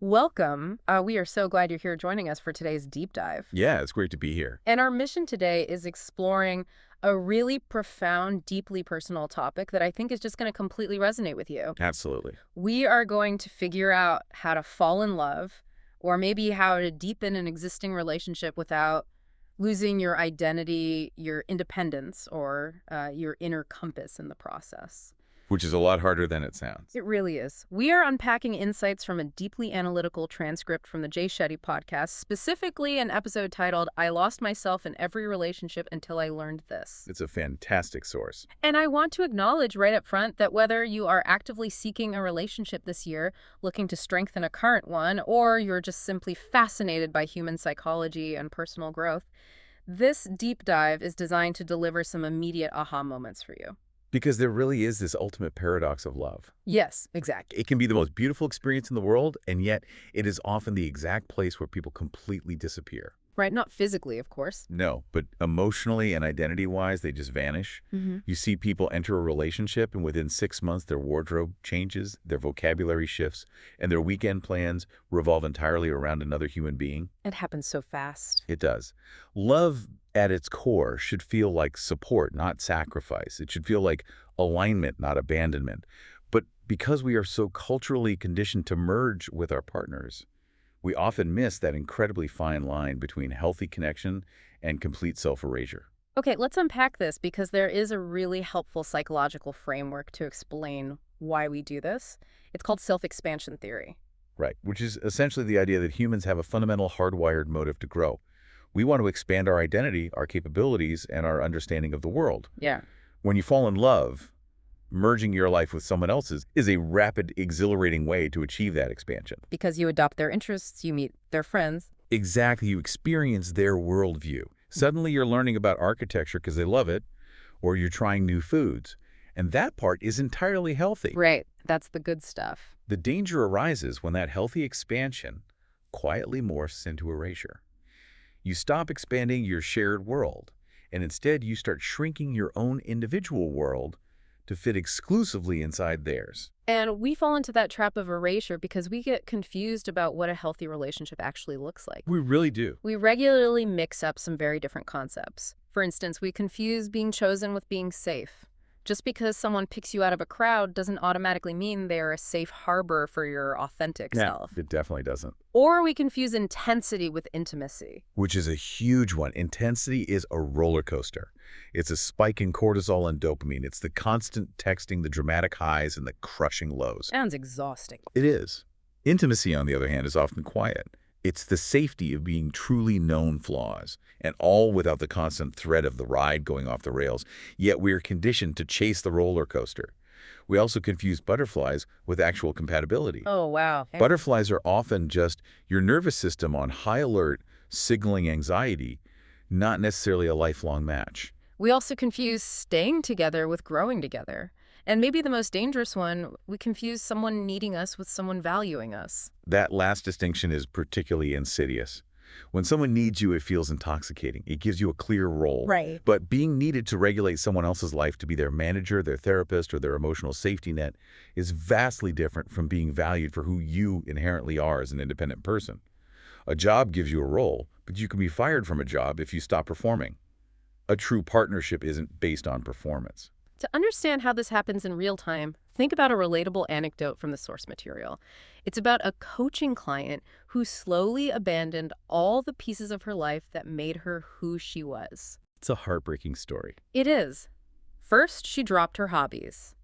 Welcome. We are so glad you're here joining us for today's deep dive. Yeah, it's great to be here. And our mission today is exploring a really profound, deeply personal topic that I think is just going to completely resonate with you. Absolutely. We are going to figure out how to fall in love, or maybe how to deepen an existing relationship without losing your identity, your independence, or your inner compass in the process. Which is a lot harder than it sounds. It really is. We are unpacking insights from a deeply analytical transcript from the Jay Shetty podcast, specifically an episode titled, I Lost Myself in Every Relationship Until I Learned This. It's a fantastic source. And I want to acknowledge right up front that whether you are actively seeking a relationship this year, looking to strengthen a current one, or you're just simply fascinated by human psychology and personal growth, this deep dive is designed to deliver some immediate aha moments for you. Because there really is this ultimate paradox of love. Yes, exactly. It can be the most beautiful experience in the world, and yet it is often the exact place where people completely disappear. Right, not physically, of course. No, but emotionally and identity-wise, they just vanish. You see people enter a relationship, and within 6 months, their wardrobe changes, their vocabulary shifts, and their weekend plans revolve entirely around another human being. It happens so fast. It does. Love, at its core, should feel like support, not sacrifice. It should feel like alignment, not abandonment. But because we are so culturally conditioned to merge with our partners, we often miss that incredibly fine line between healthy connection and complete self-erasure. Okay, let's unpack this because there is a really helpful psychological framework to explain why we do this. It's called self-expansion theory. Right, which is essentially the idea that humans have a fundamental hardwired motive to grow. We want to expand our identity, our capabilities, and our understanding of the world. Yeah. When you fall in love, merging your life with someone else's is a rapid, exhilarating way to achieve that expansion. Because you adopt their interests, you meet their friends. Exactly, you experience their worldview. Suddenly you're learning about architecture because they love it, or you're trying new foods. And that part is entirely healthy. Right, that's the good stuff. The danger arises when that healthy expansion quietly morphs into erasure. You stop expanding your shared world, and instead you start shrinking your own individual world to fit exclusively inside theirs. And we fall into that trap of erasure because we get confused about what a healthy relationship actually looks like. We really do. We regularly mix up some very different concepts. For instance, we confuse being chosen with being safe. Just because someone picks you out of a crowd doesn't automatically mean they're a safe harbor for your authentic self. It definitely doesn't. Or we confuse intensity with intimacy. Which is a huge one. Intensity is a roller coaster. It's a spike in cortisol and dopamine. It's the constant texting, the dramatic highs, and the crushing lows. Sounds exhausting. It is. Intimacy, on the other hand, is often quiet. It's the safety of being truly known flaws, and all without the constant threat of the ride going off the rails. Yet we're conditioned to chase the roller coaster. We also confuse butterflies with actual compatibility. Oh, wow. Butterflies are often just your nervous system on high alert, signaling anxiety, not necessarily a lifelong match. We also confuse staying together with growing together. And maybe the most dangerous one, we confuse someone needing us with someone valuing us. That last distinction is particularly insidious. When someone needs you, it feels intoxicating. It gives you a clear role. Right. But being needed to regulate someone else's life, to be their manager, their therapist, or their emotional safety net, is vastly different from being valued for who you inherently are as an independent person. A job gives you a role, but you can be fired from a job if you stop performing. A true partnership isn't based on performance. To understand how this happens in real time, think about a relatable anecdote from the source material. It's about a coaching client who slowly abandoned all the pieces of her life that made her who she was. It's a heartbreaking story. It is. First, she dropped her hobbies.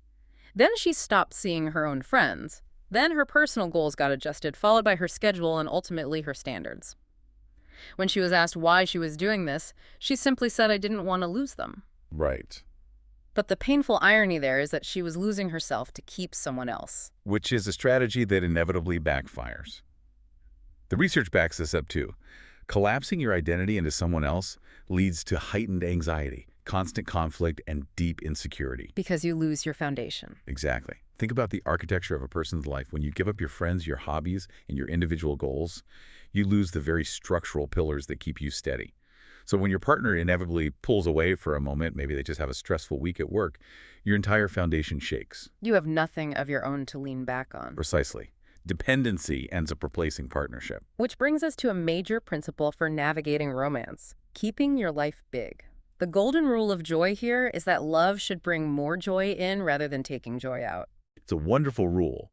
Then she stopped seeing her own friends. Then her personal goals got adjusted, followed by her schedule and ultimately her standards. When she was asked why she was doing this, she simply said, I didn't want to lose them. Right. But the painful irony there is that she was losing herself to keep someone else. Which is a strategy that inevitably backfires. The research backs this up too. Collapsing your identity into someone else leads to heightened anxiety, constant conflict, and deep insecurity. Because you lose your foundation. Exactly. Think about the architecture of a person's life. When you give up your friends, your hobbies, and your individual goals, you lose the very structural pillars that keep you steady. So when your partner inevitably pulls away for a moment, maybe they just have a stressful week at work, your entire foundation shakes. You have nothing of your own to lean back on. Precisely. Dependency ends up replacing partnership. Which brings us to a major principle for navigating romance: keeping your life big. The golden rule of joy here is that love should bring more joy in rather than taking joy out. It's a wonderful rule,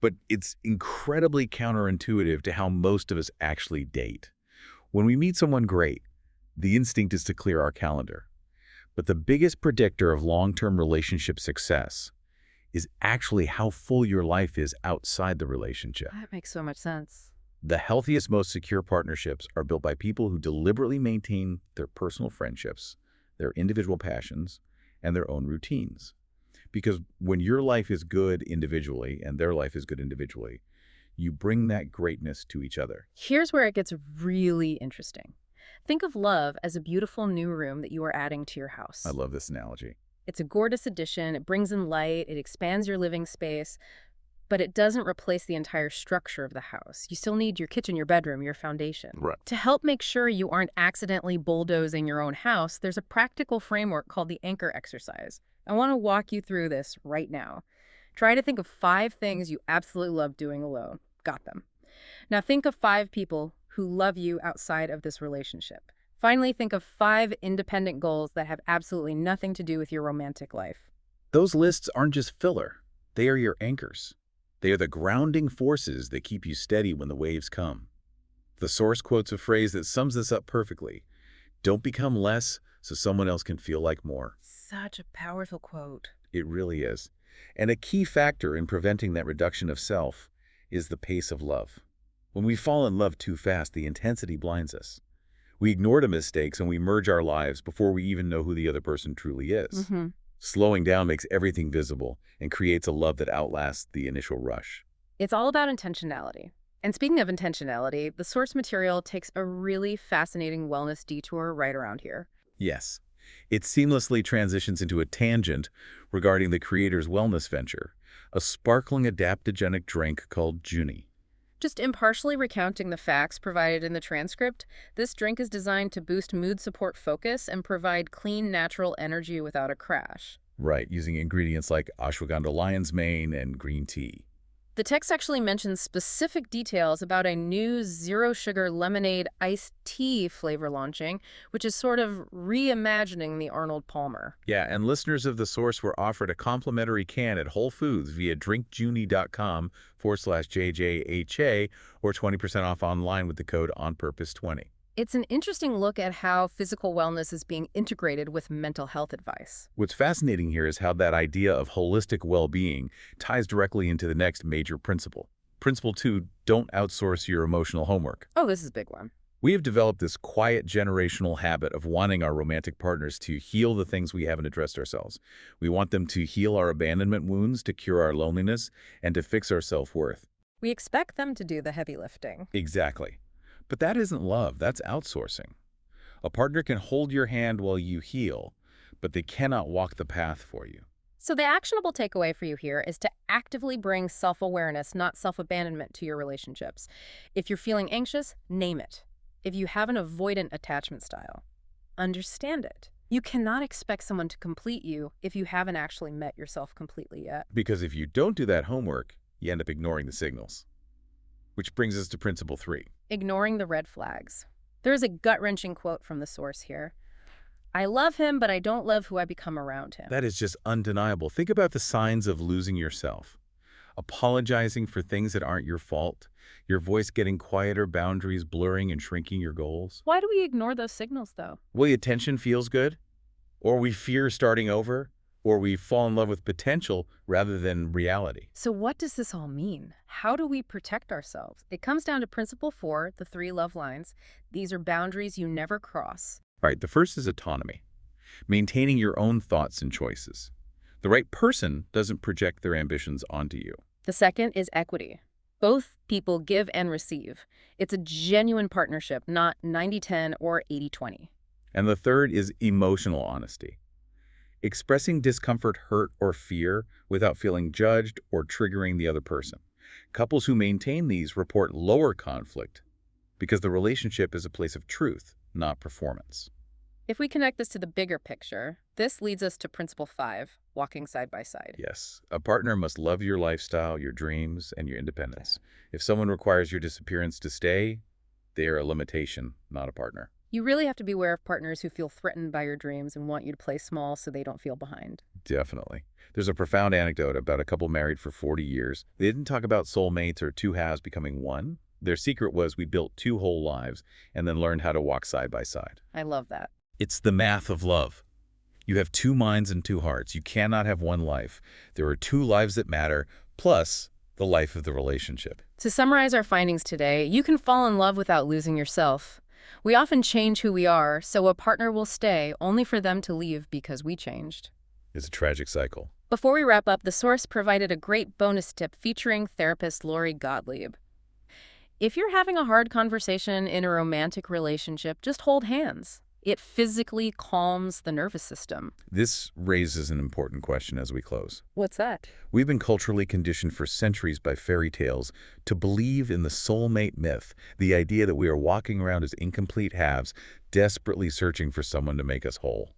but it's incredibly counterintuitive to how most of us actually date. When we meet someone great, the instinct is to clear our calendar. But the biggest predictor of long-term relationship success is actually how full your life is outside the relationship. That makes so much sense. The healthiest, most secure partnerships are built by people who deliberately maintain their personal friendships, their individual passions, and their own routines. Because when your life is good individually and their life is good individually, you bring that greatness to each other. Here's where it gets really interesting. Think of love as a beautiful new room that you are adding to your house. I love this analogy. It's a gorgeous addition, it brings in light, it expands your living space, but it doesn't replace the entire structure of the house. You still need your kitchen, your bedroom, your foundation. Right. To help make sure you aren't accidentally bulldozing your own house, there's a practical framework called the anchor exercise. I want to walk you through this right now. Try to think of 5 things you absolutely love doing alone. Got them. Now think of 5 people who love you outside of this relationship. Finally, think of 5 independent goals that have absolutely nothing to do with your romantic life. Those lists aren't just filler. They are your anchors. They are the grounding forces that keep you steady when the waves come. The source quotes a phrase that sums this up perfectly. Don't become less so someone else can feel like more. Such a powerful quote. It really is. And a key factor in preventing that reduction of self is the pace of love. When we fall in love too fast, the intensity blinds us. We ignore the mistakes and we merge our lives before we even know who the other person truly is. Slowing down makes everything visible and creates a love that outlasts the initial rush. It's all about intentionality. And speaking of intentionality, the source material takes a really fascinating wellness detour right around here. Yes, it seamlessly transitions into a tangent regarding the creator's wellness venture, a sparkling adaptogenic drink called Juni. Just impartially recounting the facts provided in the transcript, this drink is designed to boost mood support focus and provide clean, natural energy without a crash. Right, using ingredients like ashwagandha lion's mane and green tea. The text actually mentions specific details about a new zero-sugar lemonade iced tea flavor launching, which is sort of reimagining the Arnold Palmer. Yeah, and listeners of The Source were offered a complimentary can at Whole Foods via drinkjuni.com/JJHA or 20% off online with the code ONPURPOSE20. It's an interesting look at how physical wellness is being integrated with mental health advice. What's fascinating here is how that idea of holistic well-being ties directly into the next major principle. Principle 2, don't outsource your emotional homework. Oh, this is a big one. We have developed this quiet generational habit of wanting our romantic partners to heal the things we haven't addressed ourselves. We want them to heal our abandonment wounds, to cure our loneliness, and to fix our self-worth. We expect them to do the heavy lifting. Exactly. But that isn't love, that's outsourcing. A partner can hold your hand while you heal, but they cannot walk the path for you. So the actionable takeaway for you here is to actively bring self-awareness, not self-abandonment, to your relationships. If you're feeling anxious, name it. If you have an avoidant attachment style, understand it. You cannot expect someone to complete you if you haven't actually met yourself completely yet. Because if you don't do that homework, you end up ignoring the signals. Which brings us to principle 3. Ignoring the red flags. There is a gut-wrenching quote from the source here. I love him, but I don't love who I become around him. That is just undeniable. Think about the signs of losing yourself. Apologizing for things that aren't your fault, your voice getting quieter, boundaries blurring and shrinking your goals. Why do we ignore those signals, though? Well, attention feels good, or we fear starting over, or we fall in love with potential rather than reality. So what does this all mean? How do we protect ourselves? It comes down to principle 4, the 3 love lines. These are boundaries you never cross. All right, the first is autonomy, maintaining your own thoughts and choices. The right person doesn't project their ambitions onto you. The second is equity. Both people give and receive. It's a genuine partnership, not 90-10 or 80-20. And the third is emotional honesty. Expressing discomfort, hurt, or fear without feeling judged or triggering the other person. Couples who maintain these report lower conflict because the relationship is a place of truth, not performance. If we connect this to the bigger picture, this leads us to principle 5, walking side by side. Yes, a partner must love your lifestyle, your dreams, and your independence. If someone requires your disappearance to stay, they are a limitation, not a partner. You really have to beware of partners who feel threatened by your dreams and want you to play small so they don't feel behind. Definitely. There's a profound anecdote about a couple married for 40 years. They didn't talk about soulmates or two halves becoming one. Their secret was we built two whole lives and then learned how to walk side by side. I love that. It's the math of love. You have two minds and two hearts. You cannot have one life. There are two lives that matter, plus the life of the relationship. To summarize our findings today, you can fall in love without losing yourself. We often change who we are, so a partner will stay only for them to leave because we changed. It's a tragic cycle. Before we wrap up, the source provided a great bonus tip featuring therapist Lori Gottlieb. If you're having a hard conversation in a romantic relationship, just hold hands. It physically calms the nervous system. This raises an important question as we close. What's that? We've been culturally conditioned for centuries by fairy tales to believe in the soulmate myth, the idea that we are walking around as incomplete halves, desperately searching for someone to make us whole.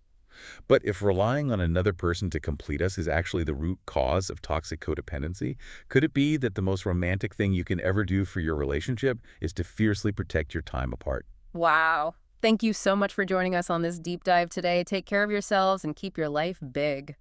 But if relying on another person to complete us is actually the root cause of toxic codependency, could it be that the most romantic thing you can ever do for your relationship is to fiercely protect your time apart? Wow. Thank you so much for joining us on this deep dive today. Take care of yourselves and keep your life big.